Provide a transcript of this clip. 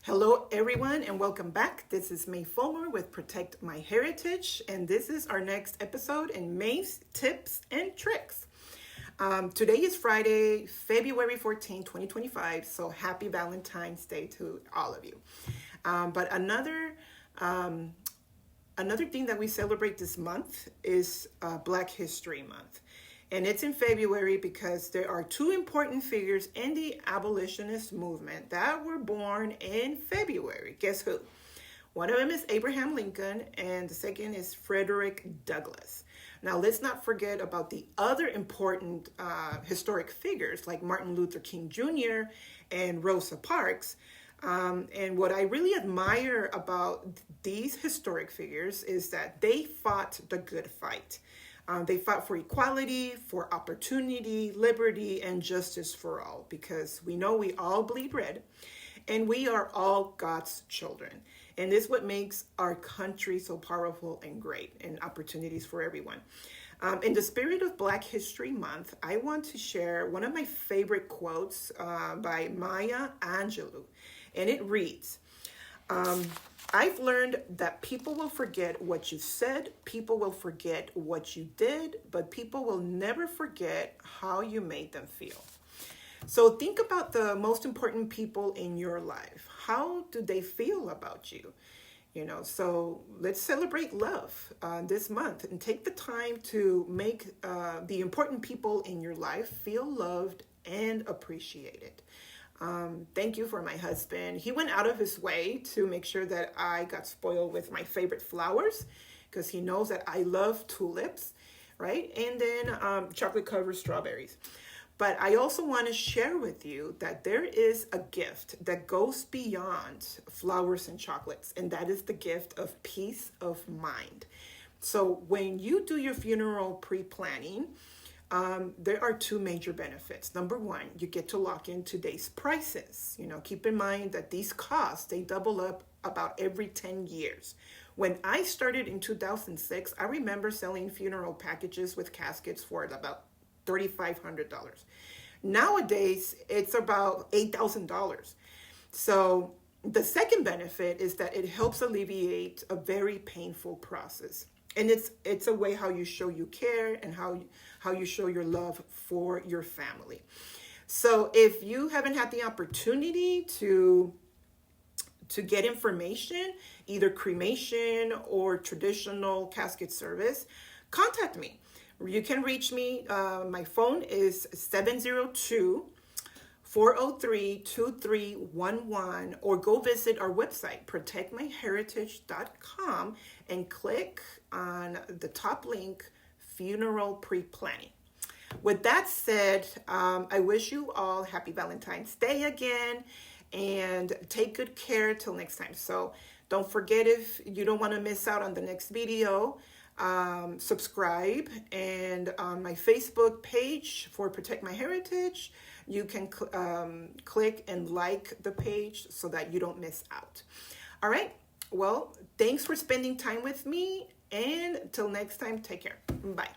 Hello, everyone, and welcome back. This is May Fulmer with Protect My Heritage, and this is our next episode in May's Tips and Tricks. Today is Friday, February 14, 2025, so happy Valentine's Day to all of you. But another thing that we celebrate this month is Black History Month. And it's in February because there are two important figures in the abolitionist movement that were born in February. Guess who? One of them is Abraham Lincoln, and the second is Frederick Douglass. Now, let's not forget about the other important historic figures like Martin Luther King Jr. and Rosa Parks. And what I really admire about these historic figures is that they fought the good fight. They fought for equality, for opportunity, liberty, and justice for all, because we know we all bleed red, and we are all God's children. And this is what makes our country so powerful and great, and opportunities for everyone. In the spirit of Black History Month, I want to share one of my favorite quotes by Maya Angelou, and it reads, I've learned that people will forget what you said, people will forget what you did, but people will never forget how you made them feel. So think about the most important people in your life. How do they feel about you? So let's celebrate love this month and take the time to make the important people in your life feel loved and appreciated. Thank you for my husband. He went out of his way to make sure that I got spoiled with my favorite flowers because he knows that I love tulips, right? And then chocolate covered strawberries. But I also want to share with you that there is a gift that goes beyond flowers and chocolates, and that is the gift of peace of mind. So when you do your funeral pre-planning, there are two major benefits. Number one, you get to lock in today's prices. Keep in mind that these costs, they double up about every 10 years. When I started in 2006, I remember selling funeral packages with caskets for about $3,500. Nowadays, it's about $8,000. So the second benefit is that it helps alleviate a very painful process. And it's a way how you show you care and how you show your love for your family. So if you haven't had the opportunity to get information, either cremation or traditional casket service, contact me. You can reach me. My phone is 702-403-2311, or go visit our website, protectmyheritage.com, and click on the top link, Funeral Pre-Planning. With that said, I wish you all happy Valentine's Day again, and take good care till next time. So don't forget, if you don't want to miss out on the next video, subscribe, and on my Facebook page for Protect My Heritage, you can click and like the page so that you don't miss out. All right. Well, thanks for spending time with me, and till next time, take care. Bye.